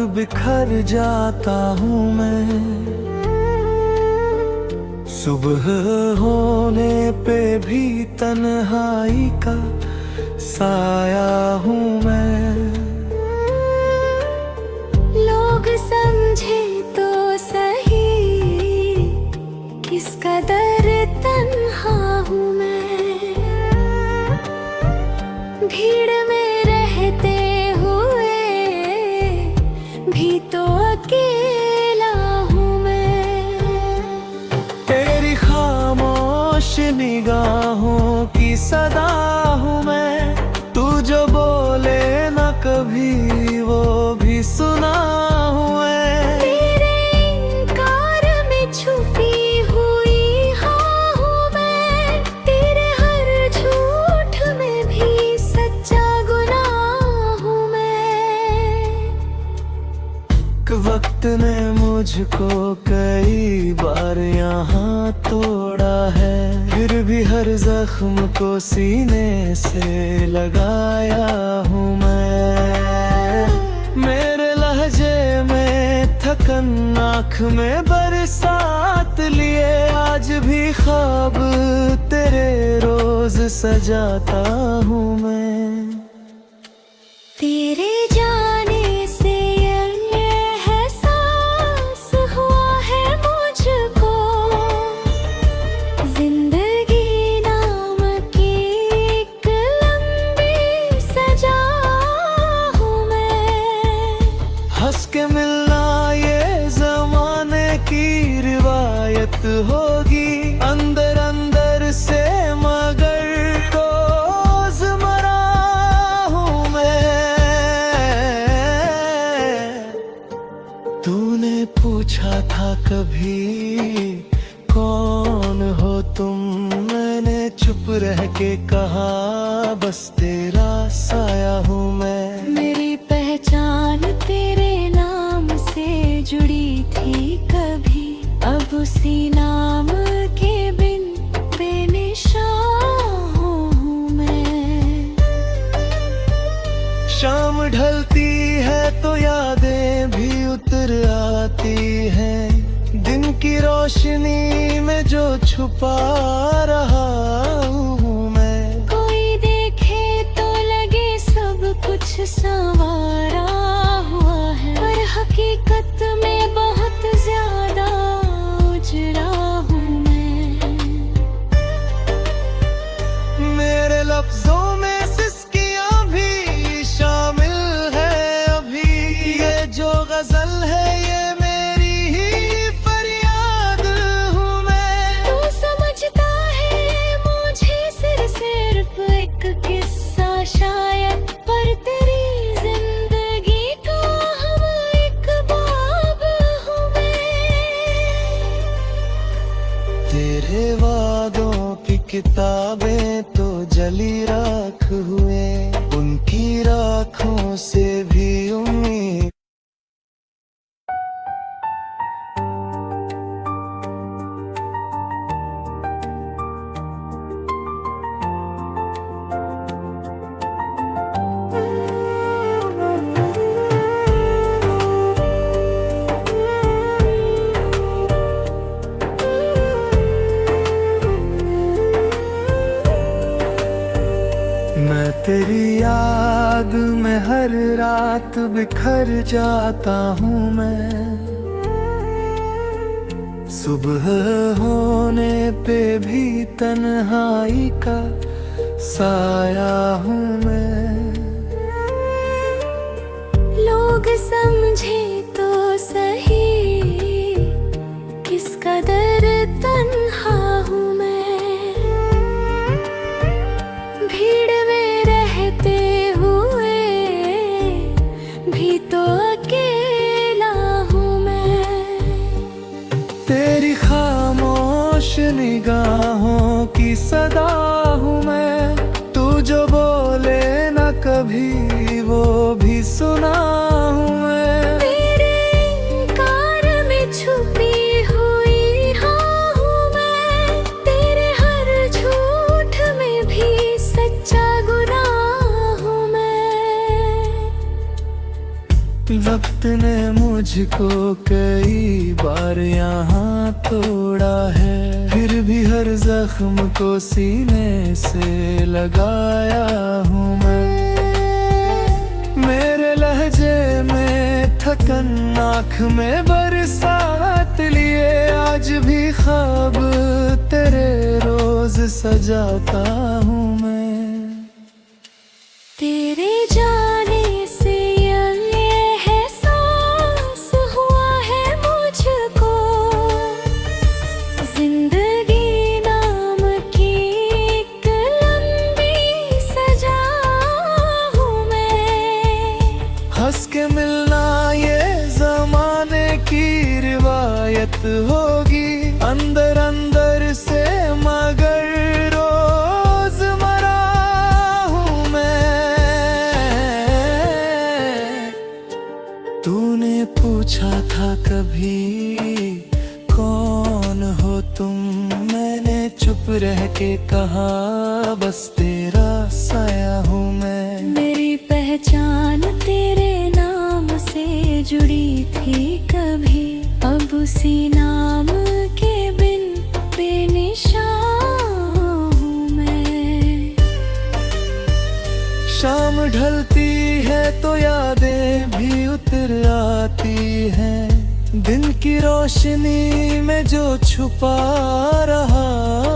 बिखर जाता हूँ मैं। सुबह होने पे भी तन्हाई का साया हूँ मैं। लोग समझे तो सही किस कदर तन्हा हूँ मैं। भीड़ में रहते हुए भी तो अकेला हूँ मैं। तेरी खामोश निगाहों की सदा हूँ मैं। तू जो बोले न कभी वो भी सुना हूँ मैं। तेरे इनकार में छुपी हुई हाँ हूँ मैं। तेरे हर झूठ में भी सच्चा गुनाह हूँ मैं। वक्त ने मुझको कई बार यहाँ तोड़ा है, फिर भी हर जख्म को सीने से लगाया हूँ मैं। मेरे लहजे में थकन, आँख में बरसात लिए, आज भी ख्वाब तेरे रोज सजाता हूँ मैं। तेरे जाने से ये एहसास हुआ है मुझको, जिंदगी नाम की एक लंबी सजा हूँ मैं। हंस के मिलना ये जमाने की रिवायत होगी, अंदर अंदर से मगर रोज़मर्रा हूँ मैं। तूने पूछा था कभी कौन हो तुम, मैंने चुप रह के कहा बस तेरा साया हूँ मैं। मेरी पहचान तेरे नाम से जुड़ी थी कभी, अब उसी नाम के बिन बेनिशान हूँ मैं। शाम ढलती है तो यादें भी उतर आती हैं, दिन की रोशनी में जो छुपा रहा हूँ मैं। कोई देखे तो लगे सब कुछ संवारा हुआ है, पर हकीकत में बहुत ज्यादा उजरा हूँ मैं। मेरे लफ्जों में सिसकियाँ भी शामिल है अभी, ये जो गजल है ये मेरी ही फरियाद हूँ मैं। तू समझता है मुझे सिर्फ एक किस्सा शायद, पर तेरी जिंदगी का हम एक बाब हूँ मैं। तेरे वादों की किताबें तो जली राख हुए, उनकी राखों से भी उम्मीद। मैं तेरी याद में हर रात बिखर जाता हूँ मैं। सुबह होने पे भी तन्हाई का साया हूँ मैं। लोग समझे तो सही किस कदर तन्हा हूँ मैं। भीड़ में रहते हुए भी तो अकेला हूँ मैं। तेरी खामोश निगाहों की सदा हूँ मैं। तू जो बोले न कभी वो भी सुना हूँ मैं। तेरे इनकार में छुपी हुई हाँ हूँ मैं। तेरे हर झूठ में भी सच्चा गुनाह हूँ मैं। वक्त ने मुझको कई बार यहाँ तोड़ा है, फिर भी हर जख्म को सीने से लगाया हूँ मैं। मेरे लहजे में थकन, आँख में बरसात लिए, आज भी ख्वाब तेरे रोज सजाता हूँ मैं। तेरे जाने से ये एहसास हुआ है मुझको, जिंदगी नाम की एक लंबी सजा हूँ मैं। हंस के मिलना ये जमाने की रिवायत होगी, अंदर अंदर से मगर रोजमर्रा हूँ मैं। तूने पूछा था कभी कौन हो तुम, मैंने चुप रह के कहा बस तेरा साया हूँ मैं। मेरी पहचान तेरे नाम से जुड़ी थी कभी, अब उसी नाम के बिन बेनिशान हूँ मैं। शाम ढलती है तो यादें भी उतर आती हैं, दिन की रोशनी में जो छुपा रहा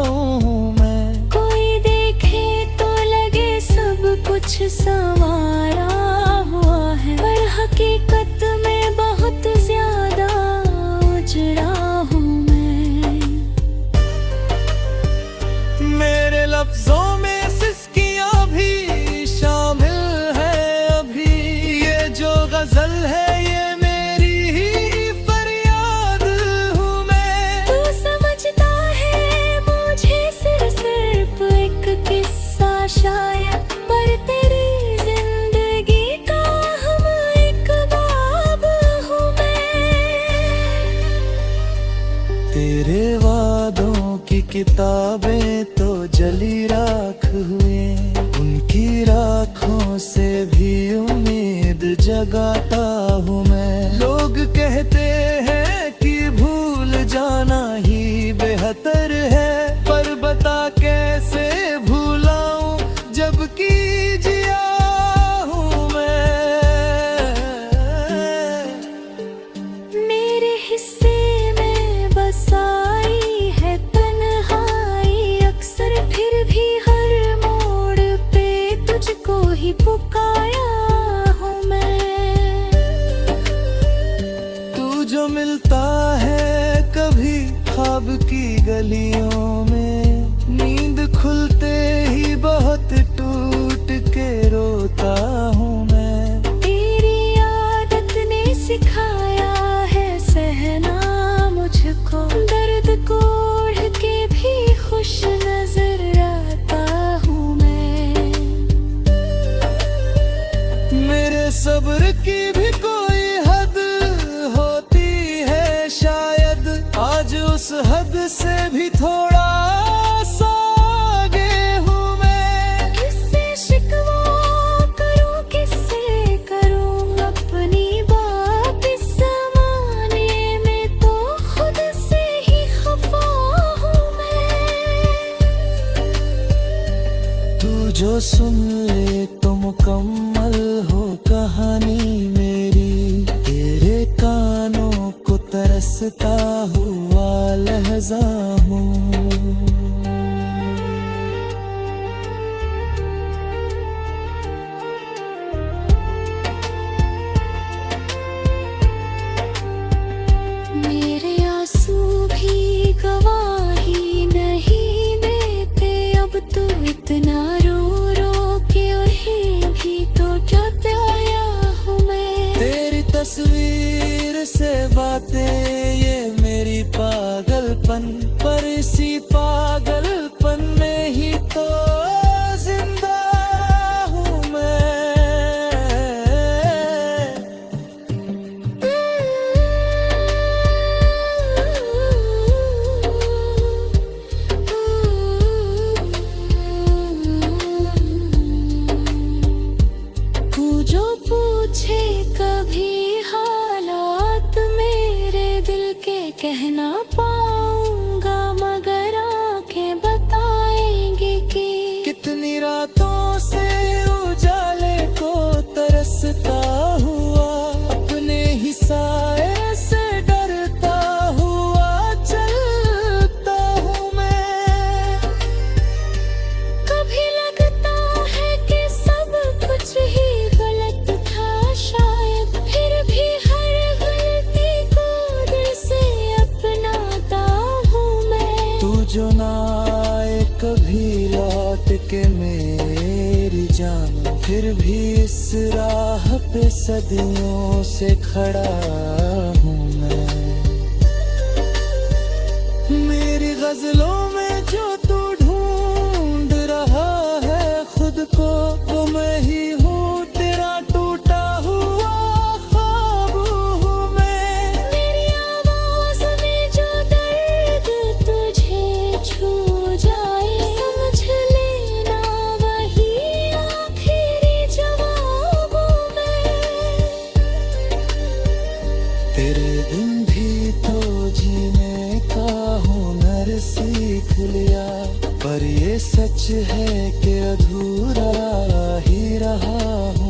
हूँ मैं। कोई देखे तो लगे सब कुछ संवारा हुआ है, पर हकीकत में बहुत ज्यादा उजड़ा हूँ मैं। मेरे लफ्जों में सिसकियाँ भी शामिल है अभी, ये जो गजल है ये मेरी ही फरियाद हूँ मैं। तू समझता है मुझे सिर्फ एक किस्सा शायद, पर तेरी जिंदगी का हम एक बाब हूँ मैं। तेरे वादों की किताबें तो जली राख हुए, उनकी राखों से भी उम्मीद जगाता हूँ मैं। लोग कहते हैं कि भूल जाना ही बेहतर है, पर बता कैसे भूलाऊं जबकि जिया हूँ मैं। मेरे हिस्से में बस आई है तन्हाई अक्सर, फिर भी हर मोड़ पे तुझको ही पुकारा हूँ मैं। तू जो मिलता है कभी ख्वाब की गलियों में, नींद खुलते ही बहुत टूट के रोता हूँ मैं। तेरी आदत ने सिखाया है सहना मुझको, दर्द को ओढ़ के भी खुश नजर आता हूँ मैं। मेरे सब्र की भी कोई हद होती है शायद, आज उस हद से भी थोड़ा सा आगे हूँ मैं। किससे शिकवा करूं किससे करूं अपनी बात, इस ज़माने में तो खुद से ही खफा हूँ मैं। तू जो सुन ले तो मुकम्मल हो कहानी मेरी, तेरे कानों को तरसता हुआ लहज़ा हूँ। मेरे आंसू भी गवाही नहीं देते, अब तो इतना रो रो के उन्हें भी तो जताया हूँ मैं। तेरी तस्वीर से बातें ये मेरी पागलपन, पर इसी पागलपन में ही तो जिंदा हूँ मैं। तू जो पूछे कभी हालात कह ना पाऊंगा मगर आंखें बताएंगी कि कितनी रातों से उजाले को तरसता हुआ, अपने ही साए से डरता हुआ चलता हूँ मैं। कभी लगता है कि सब कुछ ही गलत था शायद, फिर भी हर गलती को दिल से अपनाता हूँ मैं। तू जो ना आए कभी लौट के मेरी जान, फिर भी इस राह पे सदियों से खड़ा हूँ मैं। मेरी गजलों में जो तू ढूंढ रहा है खुद को, वो मैं ही हूँ, तेरा टूटा हुआ ख्वाब हूँ मैं। मेरी आवाज़ में जो दर्द तुझे छू जाए, समझ लेना वही आखिरी जवाब हूँ मैं। तेरे बिन भी तो जीने का हुनर सीख लिया, पर ये सच है कि अधूरा ही रहा हूँ